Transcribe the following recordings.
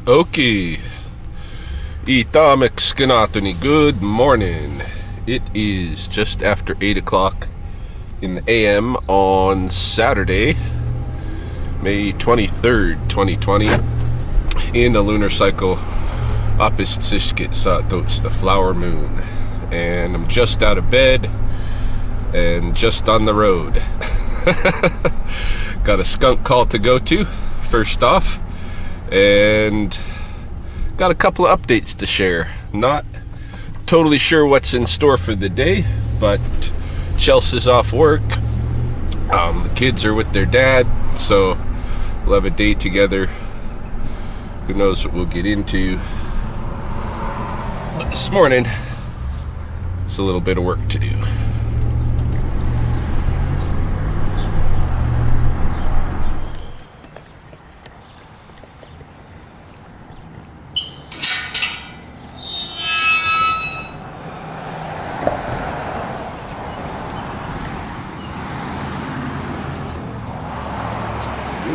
Okay. Itamek Skanatoni. Good morning. It is just after 8 o'clock in the AM on Saturday, May 23rd, 2020, in the lunar cycle Opposite Satos, the flower moon. And I'm just out of bed and just on the road. Got a skunk call to go to, first off, and got a couple of updates to share. Not totally sure what's in store for the day, but Chelsea's off work. The kids are with their dad, so we'll have a day together. Who knows what we'll get into. But this morning, it's a little bit of work to do.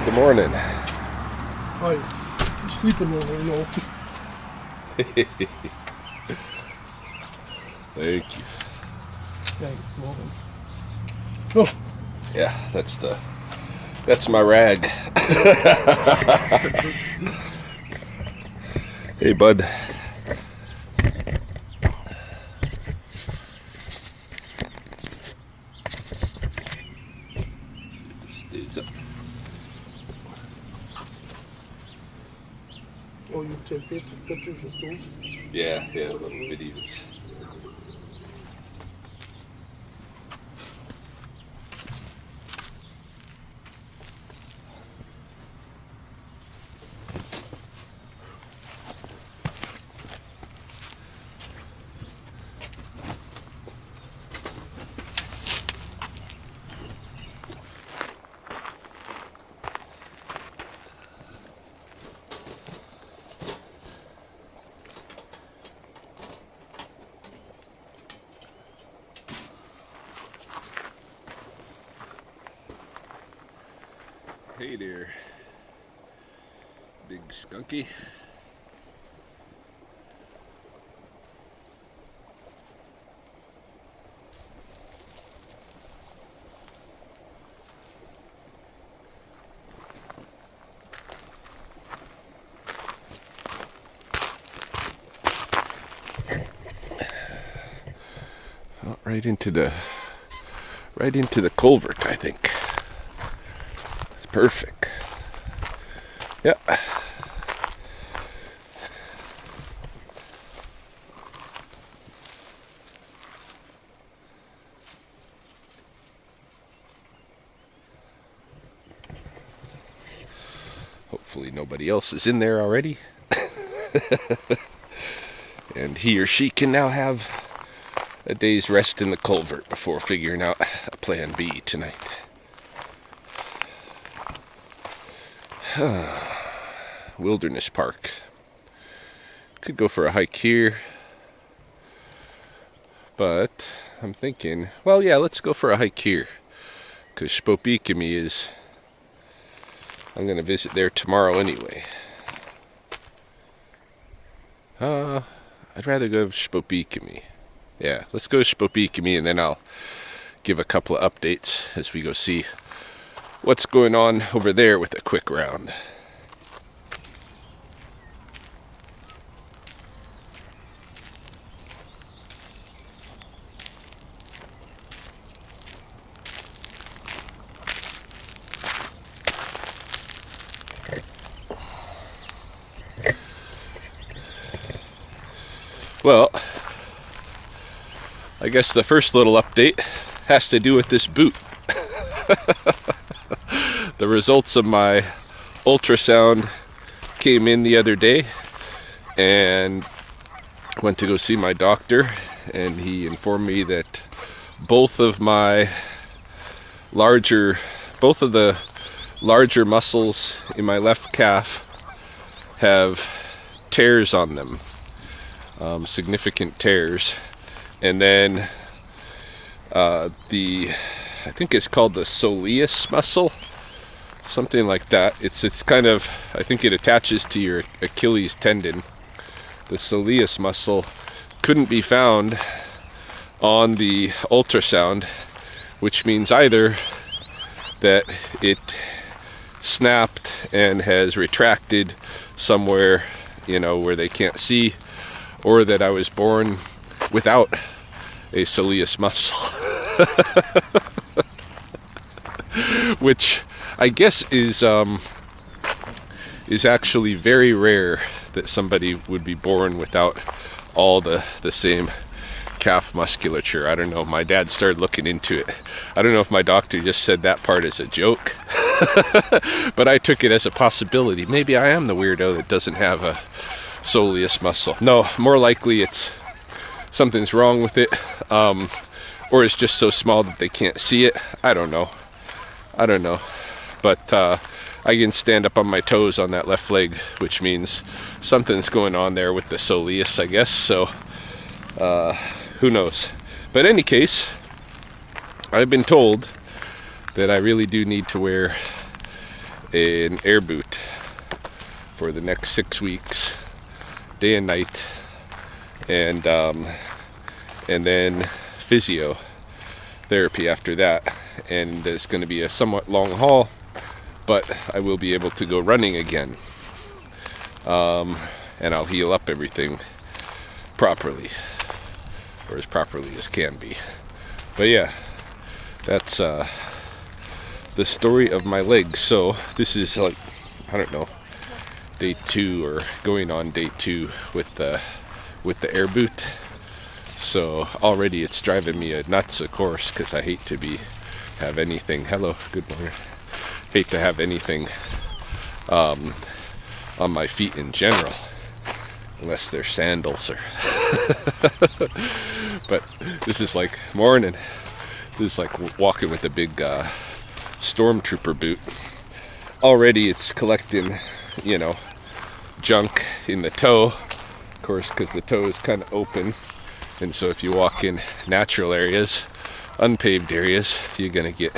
Good morning. Hi. I'm sleeping on there now. Thank you. Thanks, morning. Oh. Yeah, that's my rag. Hey, bud. Stays up. Oh, you take pictures of those? Yeah, little videos. Hey there, big skunky. Oh, right into the culvert, I think. It's perfect. Yep. Hopefully nobody else is in there already. And he or she can now have a day's rest in the culvert before figuring out a plan B tonight. Wilderness Park. Could go for a hike here, but I'm thinking, well, yeah, let's go for a hike here, because Spopikami is, I'm going to visit there tomorrow anyway. I'd rather go to Spopikami. Yeah, let's go to Spopikami, and then I'll give a couple of updates as we go see what's going on over there with a quick round. Well, I guess the first little update has to do with this boot. The results of my ultrasound came in the other day, and went to go see my doctor, and he informed me that both of the larger muscles in my left calf have tears on them, significant tears. And then I think it's called the soleus muscle, something like that. It's kind of, I think it attaches to your Achilles tendon. The soleus muscle couldn't be found on the ultrasound, which means either that it snapped and has retracted somewhere, you know, where they can't see, or that I was born without a soleus muscle. Which I guess is actually very rare, that somebody would be born without all the same calf musculature. I don't know. My dad started looking into it. I don't know if my doctor just said that part as a joke, but I took it as a possibility. Maybe I am the weirdo that doesn't have a soleus muscle. No, more likely it's something's wrong with it, or it's just so small that they can't see it. I don't know. But I can stand up on my toes on that left leg, which means something's going on there with the soleus, I guess. So who knows? But in any case, I've been told that I really do need to wear an air boot for the next 6 weeks, day and night, and then physiotherapy after that. And it's going to be a somewhat long haul, but I will be able to go running again, and I'll heal up everything properly, or as properly as can be. But yeah, that's the story of my legs. So this is like, I don't know, day 2 or going on day 2 with the air boot. So already it's driving me nuts, of course, because I hate to have anything. Hello, good morning. Hate to have anything on my feet in general, unless they're sandals or. But this is like morning. This is like walking with a big stormtrooper boot. Already it's collecting, you know, junk in the toe, of course, because the toe is kind of open, and so if you walk in natural areas, unpaved areas, you're gonna get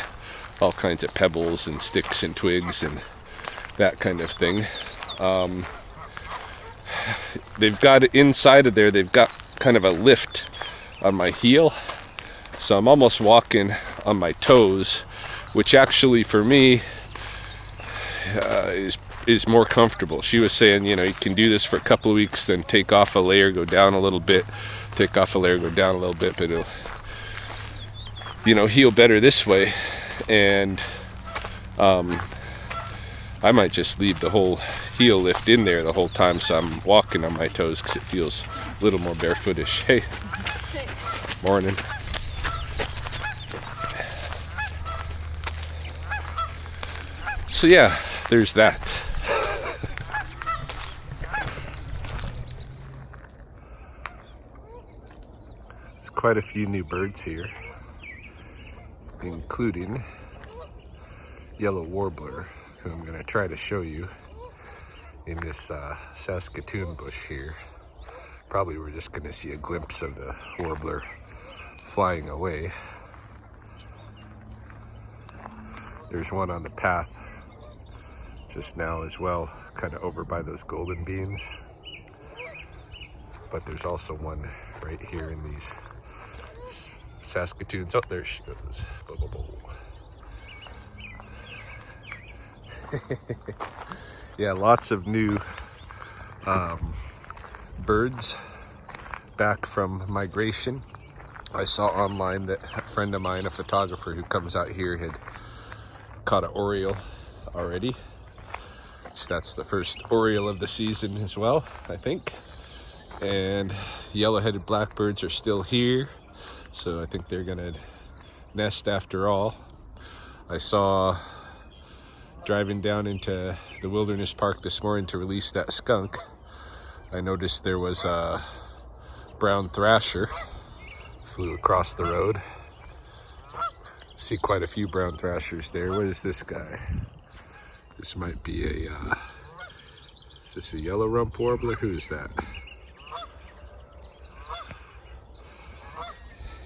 all kinds of pebbles and sticks and twigs and that kind of thing. They've got inside of there, they've got kind of a lift on my heel, so I'm almost walking on my toes, which actually for me is more comfortable. She was saying, you know, you can do this for a couple of weeks, then take off a layer, go down a little bit, take off a layer, go down a little bit, but it'll, you know, heal better this way. And I might just leave the whole heel lift in there the whole time, so I'm walking on my toes, because it feels a little more barefootish. Hey, morning. So yeah, there's that. There's quite a few new birds here, including yellow warbler, who I'm going to try to show you in this Saskatoon bush here. Probably we're just going to see a glimpse of the warbler flying away. There's one on the path just now as well, kind of over by those golden beans. But there's also one right here in these Saskatoons. Oh, there she goes. Bo, bo, bo. Yeah, lots of new birds back from migration. I saw online that a friend of mine, a photographer who comes out here, had caught an Oriole already. So that's the first Oriole of the season as well, I think. And yellow-headed blackbirds are still here, so I think they're gonna nest after all. I saw, driving down into the wilderness park this morning to release that skunk, I noticed there was a brown thrasher flew across the road. See quite a few brown thrashers there. What is this guy? This might be a, is this a yellow rump warbler? Who is that?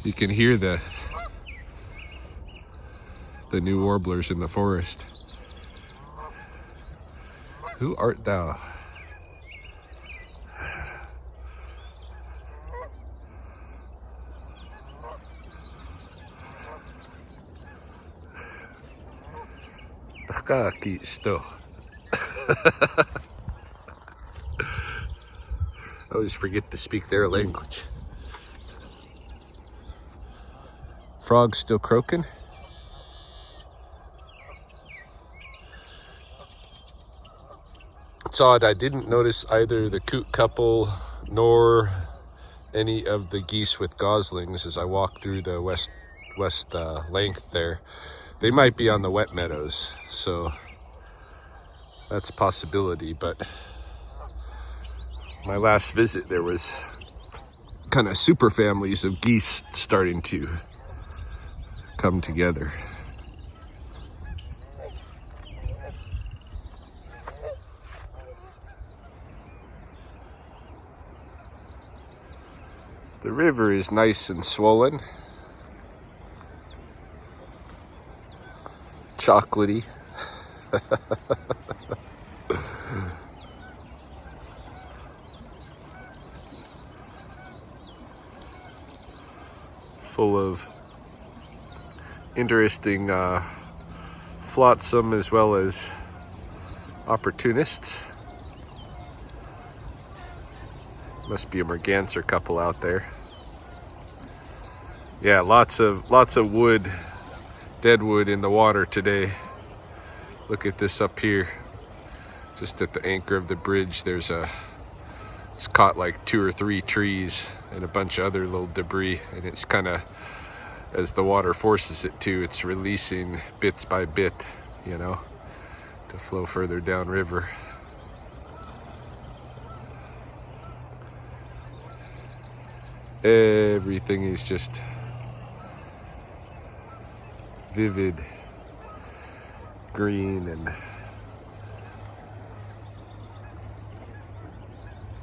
You can hear the new warblers in the forest. Who art thou? Takaki sto. I always forget to speak their language. Frog's still croaking. It's odd, I didn't notice either the coot couple nor any of the geese with goslings as I walked through the west length there. They might be on the wet meadows, so that's a possibility, but my last visit there was kind of super families of geese starting to come together. The river is nice and swollen, chocolatey. Full of interesting flotsam as well as opportunists. Must be a merganser couple out there. Yeah, lots of wood, dead wood in the water today. Look at this up here, just at the anchor of the bridge. It's caught like 2 or 3 trees and a bunch of other little debris, and it's kind of, as the water forces it to, it's releasing bits by bit, you know, to flow further downriver. Everything is just vivid green and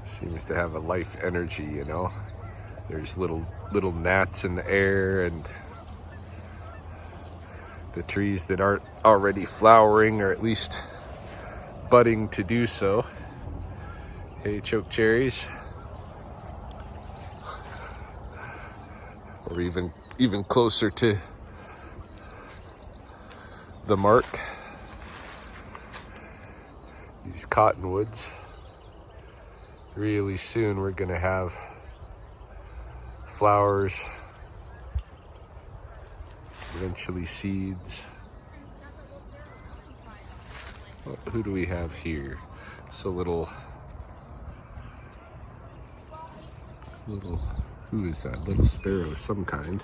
seems to have a life energy, you know. There's little gnats in the air, and the trees that aren't already flowering or at least budding to do so. Hey, choke cherries. Or even closer to the mark, these cottonwoods. Really soon we're gonna have flowers, eventually seeds. Who do we have here? It's a little, who is that? Little sparrow of some kind.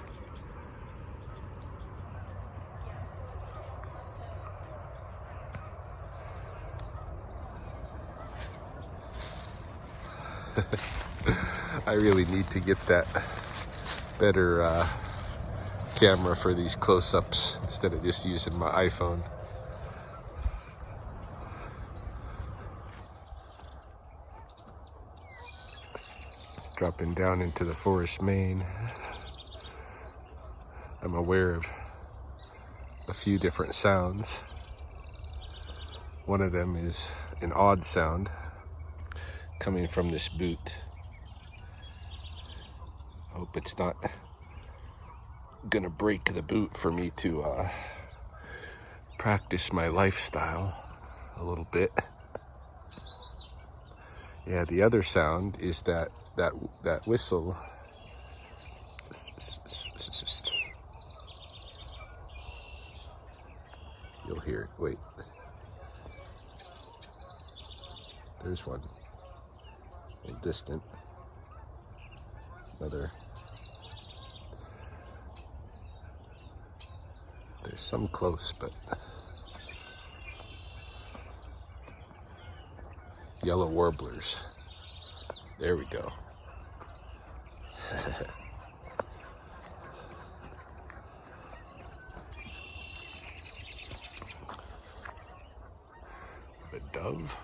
I really need to get that better camera for these close-ups instead of just using my iPhone. Dropping down into the forest main. I'm aware of a few different sounds. One of them is an odd sound coming from this boot. Hope it's not gonna break the boot for me to practice my lifestyle a little bit. Yeah, the other sound is that whistle. You'll hear it. Wait. There's one. A little distant. Another. There's some close, but yellow warblers. There we go. A dove.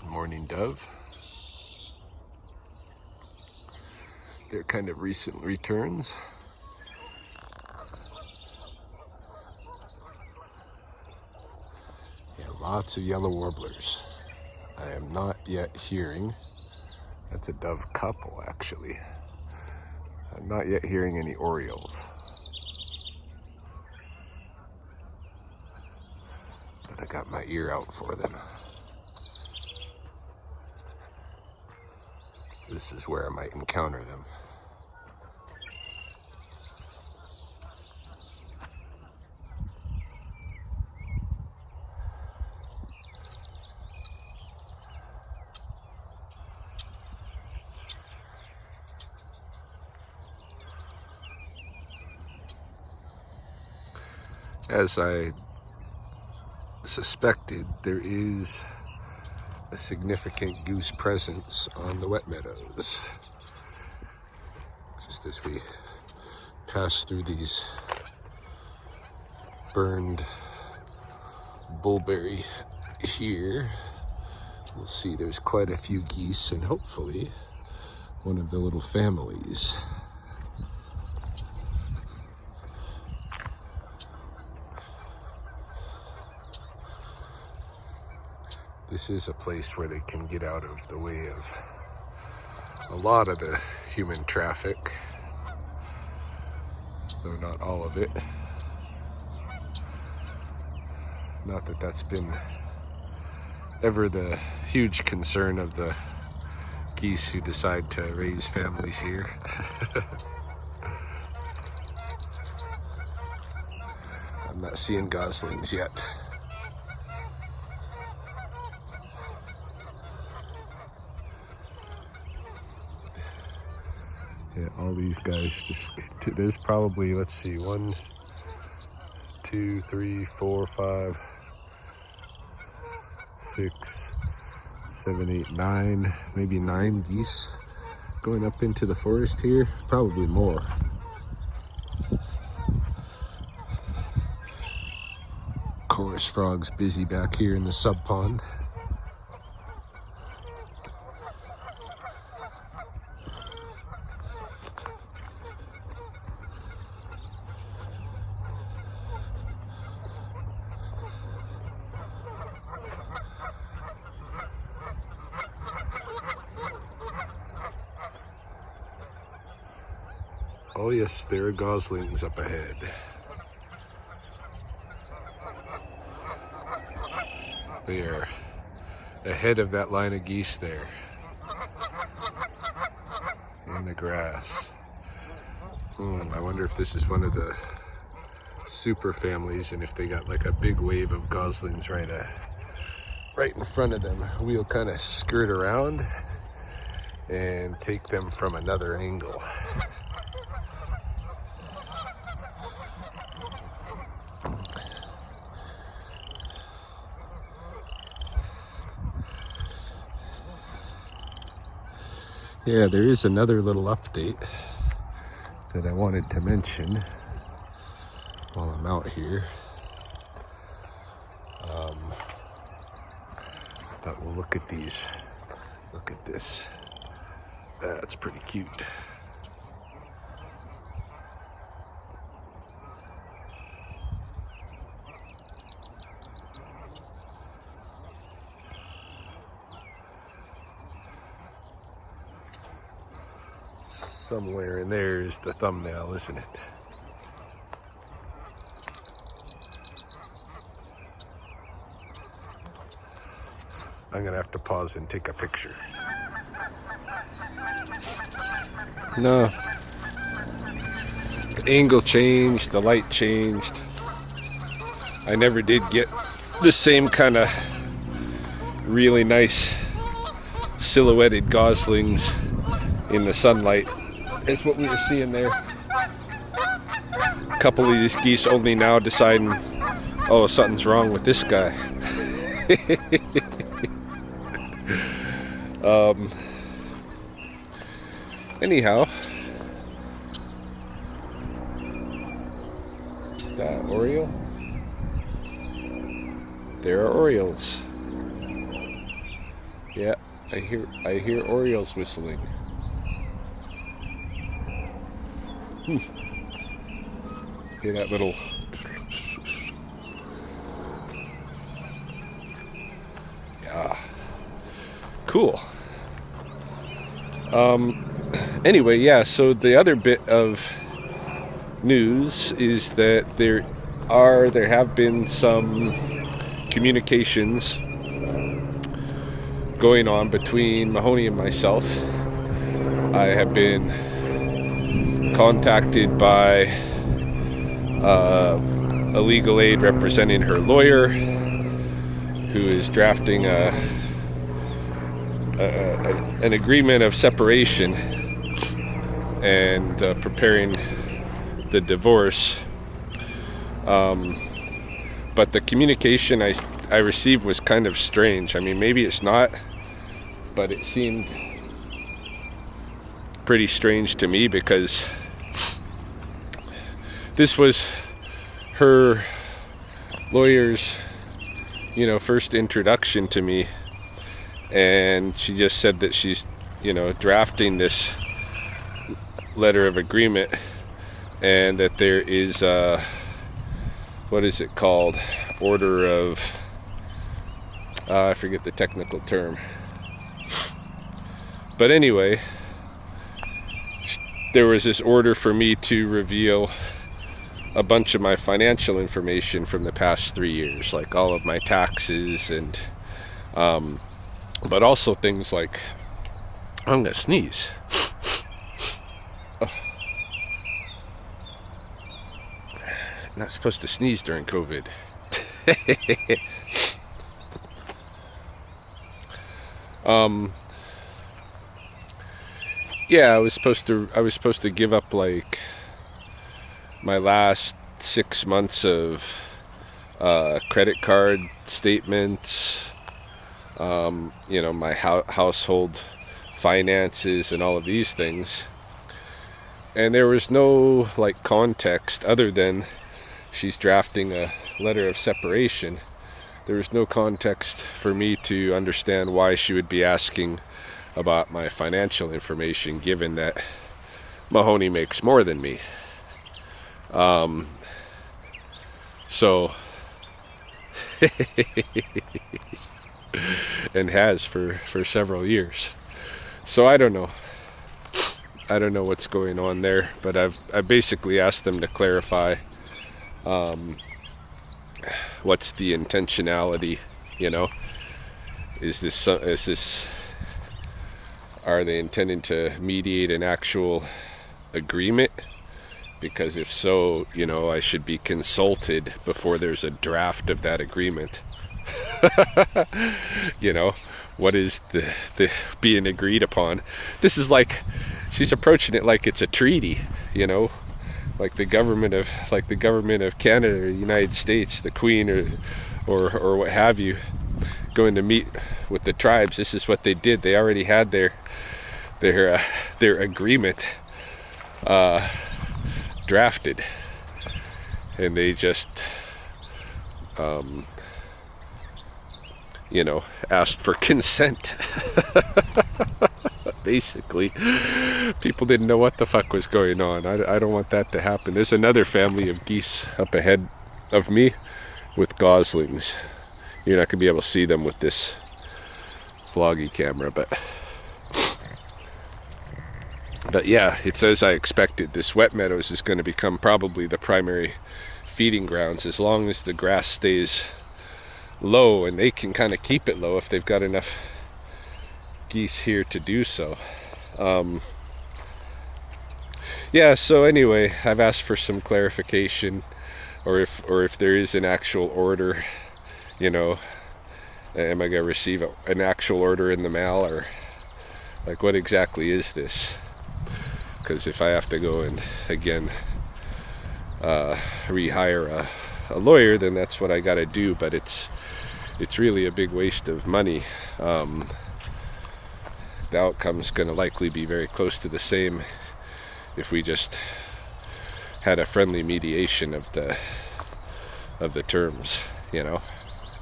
Morning dove. They're kind of recent returns. Lots of yellow warblers. I am not yet hearing, that's a dove couple actually. I'm not yet hearing any Orioles. But I got my ear out for them. This is where I might encounter them. As I suspected, there is a significant goose presence on the wet meadows. Just as we pass through these burned bullberry here, we'll see there's quite a few geese and hopefully one of the little families. This is a place where they can get out of the way of a lot of the human traffic, though not all of it. Not that that's been ever the huge concern of the geese who decide to raise families here. I'm not seeing goslings yet. Yeah, all these guys just, there's probably, let's see, 1, 2, 3, 4, 5, 6, 7, 8, 9, maybe 9 geese going up into the forest here, probably more. Chorus frogs busy back here in the sub pond. Oh yes, there are goslings up ahead. They are ahead of that line of geese there in the grass. I wonder if this is one of the super families, and if they got like a big wave of goslings right in front of them, we'll kind of skirt around and take them from another angle. Yeah, there is another little update that I wanted to mention while I'm out here. But we'll look at these. Look at this. That's pretty cute. Somewhere in there is the thumbnail, isn't it? I'm gonna have to pause and take a picture. No. The angle changed, the light changed. I never did get the same kind of really nice silhouetted goslings in the sunlight. Is what we were seeing there. A couple of these geese only now deciding, oh, something's wrong with this guy. Anyhow, is that Oriole? There are Orioles. Yeah, I hear Orioles whistling. Hear that little cool. Anyway, yeah, so the other bit of news is that there have been some communications going on between Mahoney and myself. I have been contacted by a legal aid representing her lawyer, who is drafting an agreement of separation and preparing the divorce. But the communication I received was kind of strange. I mean, maybe it's not, but it seemed pretty strange to me, because this was her lawyer's, first introduction to me, and she just said that she's, drafting this letter of agreement, and that there is what is it called? Order of, I forget the technical term. But anyway, there was this order for me to reveal a bunch of my financial information from the past 3 years, like all of my taxes, and but also things like, I'm gonna sneeze. Not supposed to sneeze during COVID. Yeah, I was supposed to give up like my last 6 months of credit card statements, my household finances and all of these things. And there was no like context other than she's drafting a letter of separation. There was no context for me to understand why she would be asking about my financial information, given that Mahoney makes more than me. So and has for several years. So I don't know what's going on there, but I basically asked them to clarify what's the intentionality, is this are they intending to mediate an actual agreement? Because if so, I should be consulted before there's a draft of that agreement. What is the being agreed upon? This is like, she's approaching it like it's a treaty, like the government of Canada or the United States, the Queen or what have you, going to meet with the tribes. This is what they did. They already had their agreement drafted, and they just asked for consent. Basically, people didn't know what the fuck was going on. I don't want that to happen. There's another family of geese up ahead of me with goslings. You're not gonna be able to see them with this vloggy camera, but yeah, it's as I expected. This wet meadows is going to become probably the primary feeding grounds, as long as the grass stays low, and they can kind of keep it low if they've got enough geese here to do so. Yeah, so anyway, I've asked for some clarification, or if there is an actual order, am I going to receive an actual order in the mail, or like what exactly is this? Because if I have to go and again rehire a lawyer, then that's what I got to do. But it's really a big waste of money. The outcome's going to likely be very close to the same if we just had a friendly mediation of the terms,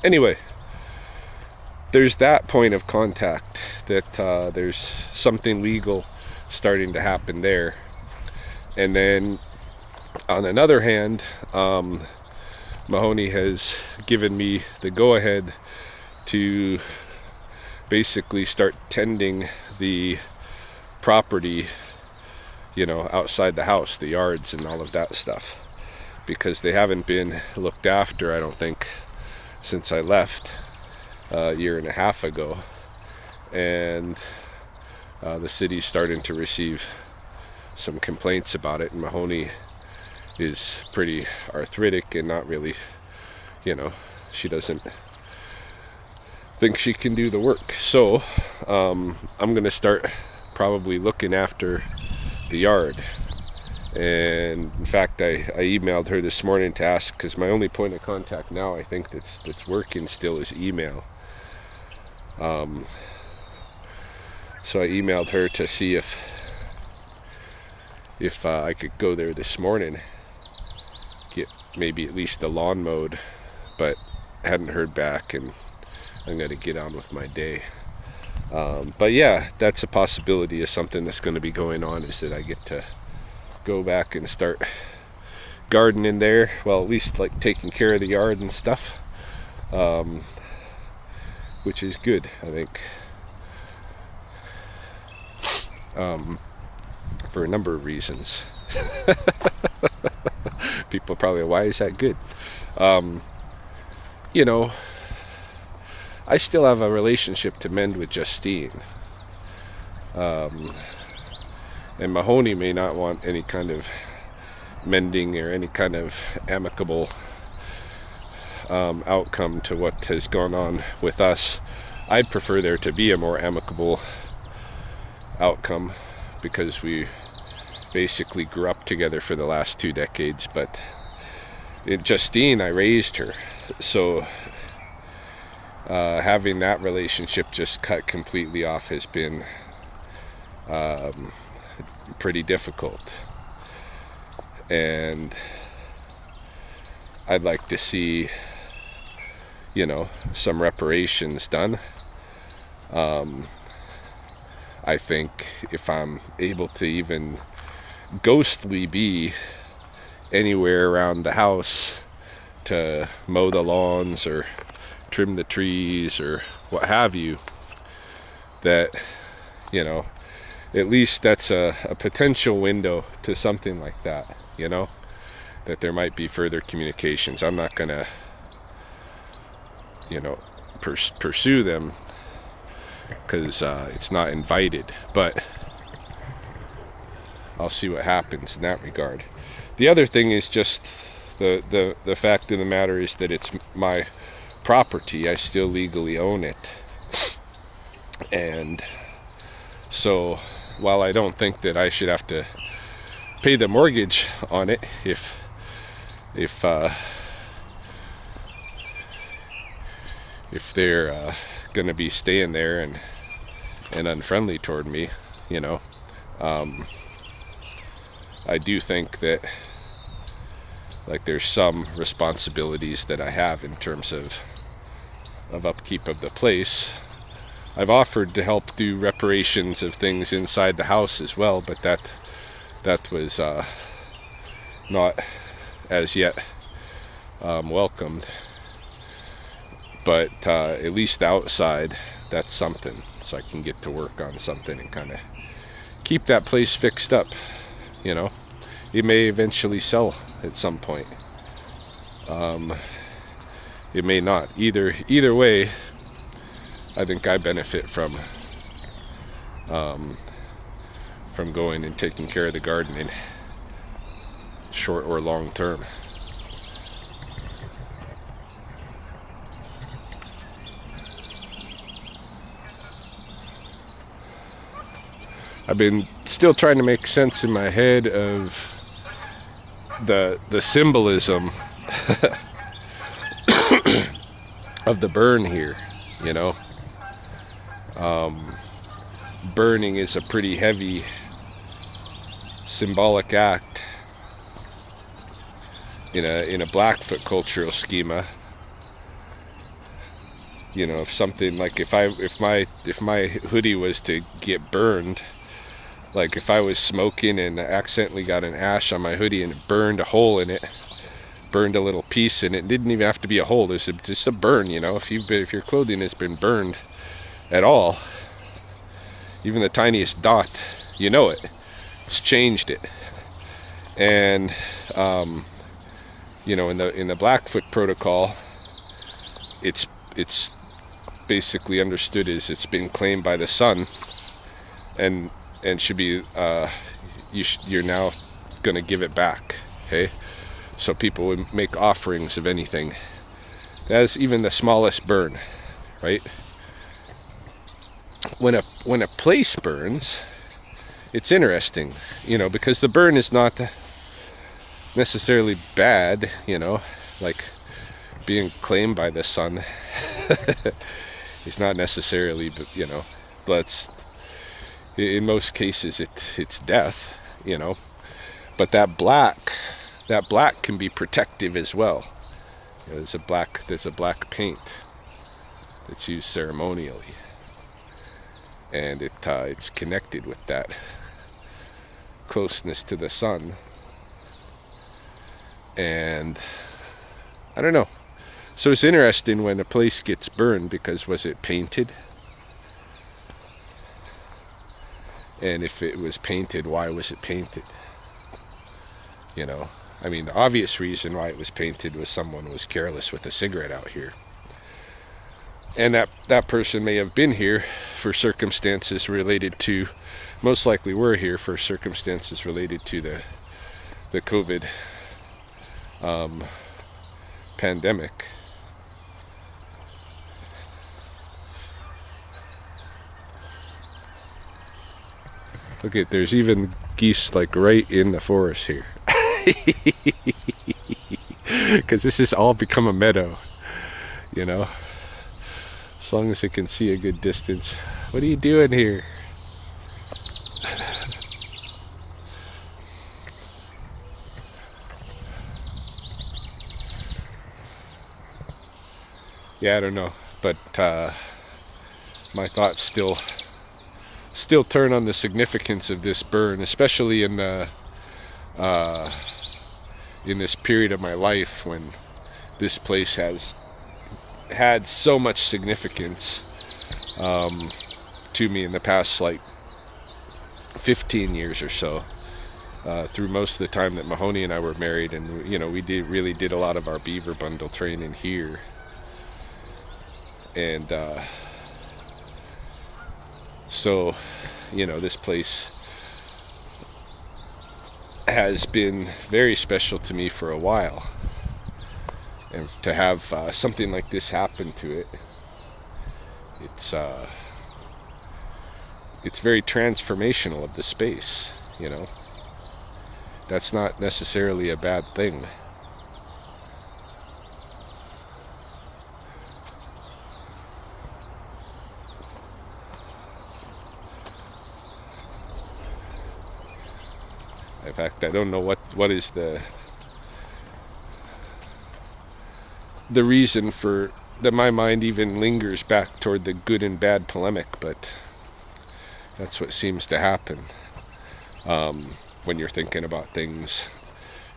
Anyway, there's that point of contact, that there's something legal starting to happen there. And then on another hand, Mahoney has given me the go-ahead to basically start tending the property, you know, outside the house, the yards and all of that stuff, because they haven't been looked after, I don't think, since I left a year and a half ago. And the city's starting to receive some complaints about it, and Mahoney is pretty arthritic and not really, you know, she doesn't think she can do the work. So I'm gonna start probably looking after the yard. And in fact, I emailed her this morning to ask, because my only point of contact now, I think that's working still, is email. So I emailed her to see if I could go there this morning, get maybe at least the lawn mowed, but hadn't heard back, and I'm gonna get on with my day. But yeah, that's a possibility of something that's going to be going on, is that I get to go back and start gardening there. Well, at least like taking care of the yard and stuff, which is good, I think, for a number of reasons. People probably, why is that good? You know, I still have a relationship to mend with Justine. And Mahoney may not want any kind of mending or any kind of amicable outcome to what has gone on with us. I'd prefer there to be a more amicable outcome, because we basically grew up together for the last 2 decades. But Justine, I raised her, so having that relationship just cut completely off has been pretty difficult. And I'd like to see, you know, some reparations done. I think if I'm able to even ghostly be anywhere around the house to mow the lawns or trim the trees or what have you, that, you know, at least that's a potential window to something like that, you know, that there might be further communications. I'm not gonna, you know, pursue them, because it's not invited, but I'll see what happens in that regard. The other thing is just the fact of the matter is that it's my property. I still legally own it, and so while I don't think that I should have to pay the mortgage on it if they're going to be staying there and unfriendly toward me, you know, I do think that, like, there's some responsibilities that I have in terms of upkeep of the place. I've offered to help do reparations of things inside the house as well, but that was not as yet welcomed. But at least outside, that's something, so I can get to work on something and kind of keep that place fixed up. You know, it may eventually sell at some point. It may not. Either way, I think I benefit from going and taking care of the gardening, short or long term. I've been still trying to make sense in my head of the symbolism of the burn here, you know. Burning is a pretty heavy symbolic act in a Blackfoot cultural schema. You know, if something like if my hoodie was to get burned, like if I was smoking and accidentally got an ash on my hoodie and it burned a hole in it, burned a little piece in it, didn't even have to be a hole, it's just a burn, you know. If your clothing has been burned at all, even the tiniest dot, you know it. It's changed it. And you know, in the Blackfoot protocol, it's basically understood as it's been claimed by the sun, and should be you're now going to give it back. Okay, so people would make offerings of anything. That's even the smallest burn, right? When a place burns, it's interesting, you know, because the burn is not necessarily bad, you know, like being claimed by the sun is not necessarily, you know, but in most cases it's death, you know. But that black can be protective as well. You know, there's a black paint that's used ceremonially, and it's connected with that closeness to the sun. And I don't know. So it's interesting when a place gets burned, because was it painted? And if it was painted, why was it painted? You know, I mean, the obvious reason why it was painted was someone was careless with a cigarette out here. And that person may have been here for circumstances related to, most likely were here for circumstances related to the COVID pandemic. Look at, there's even geese like right in the forest here. Because this has all become a meadow, you know, as long as it can see a good distance. What are you doing here? Yeah, I don't know, but my thoughts still turn on the significance of this burn, especially in this period of my life when this place has had so much significance to me in the past, like 15 years or so, through most of the time that Mahoney and I were married. And you know, we really did a lot of our beaver bundle training here. And so, you know, this place has been very special to me for a while. And to have something like this happen to it, it's very transformational of the space, you know. That's not necessarily a bad thing. In fact, I don't know what is the reason for that my mind even lingers back toward the good and bad polemic, but that's what seems to happen when you're thinking about things,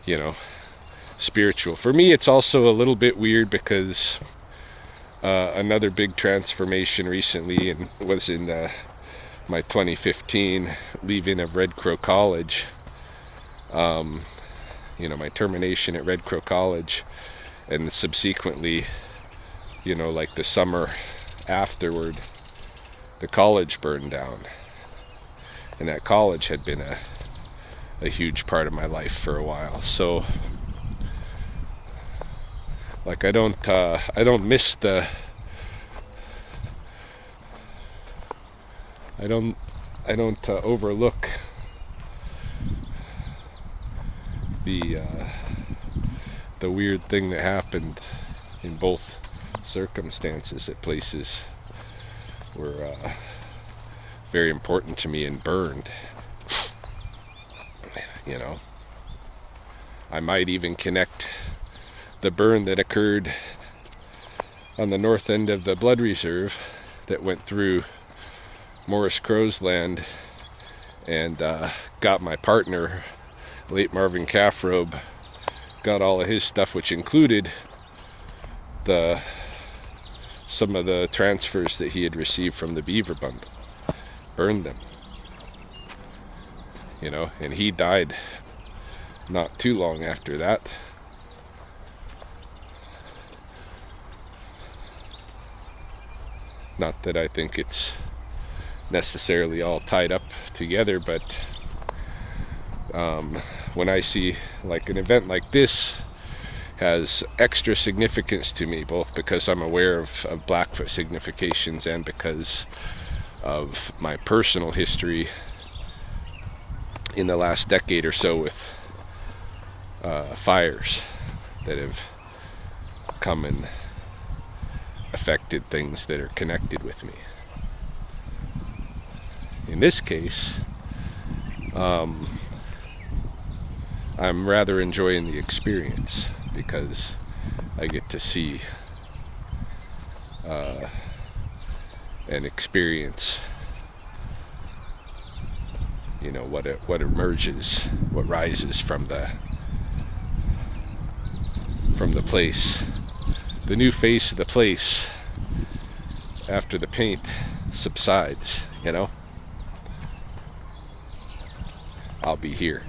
you know, spiritual. For me, it's also a little bit weird because another big transformation recently was in my 2015 leaving of Red Crow College. You know, my termination at Red Crow College, and subsequently, you know, like the summer afterward, the college burned down. And that college had been a huge part of my life for a while. So, like, I don't miss the, I don't overlook the weird thing that happened in both circumstances that places were very important to me and burned. You know, I might even connect the burn that occurred on the north end of the blood reserve that went through Morris Crow's land and got my partner, late Marvin Caffrobe, got all of his stuff, which included the some of the transfers that he had received from the beaver bundle. Burned them. You know, and he died not too long after that. Not that I think it's necessarily all tied up together, but when I see like an event like this has extra significance to me, both because I'm aware of Blackfoot significations and because of my personal history in the last decade or so with fires that have come and affected things that are connected with me. In this case, I'm rather enjoying the experience because I get to see and experience, you know, what emerges, what rises from the place, the new face of the place after the paint subsides, you know. I'll be here.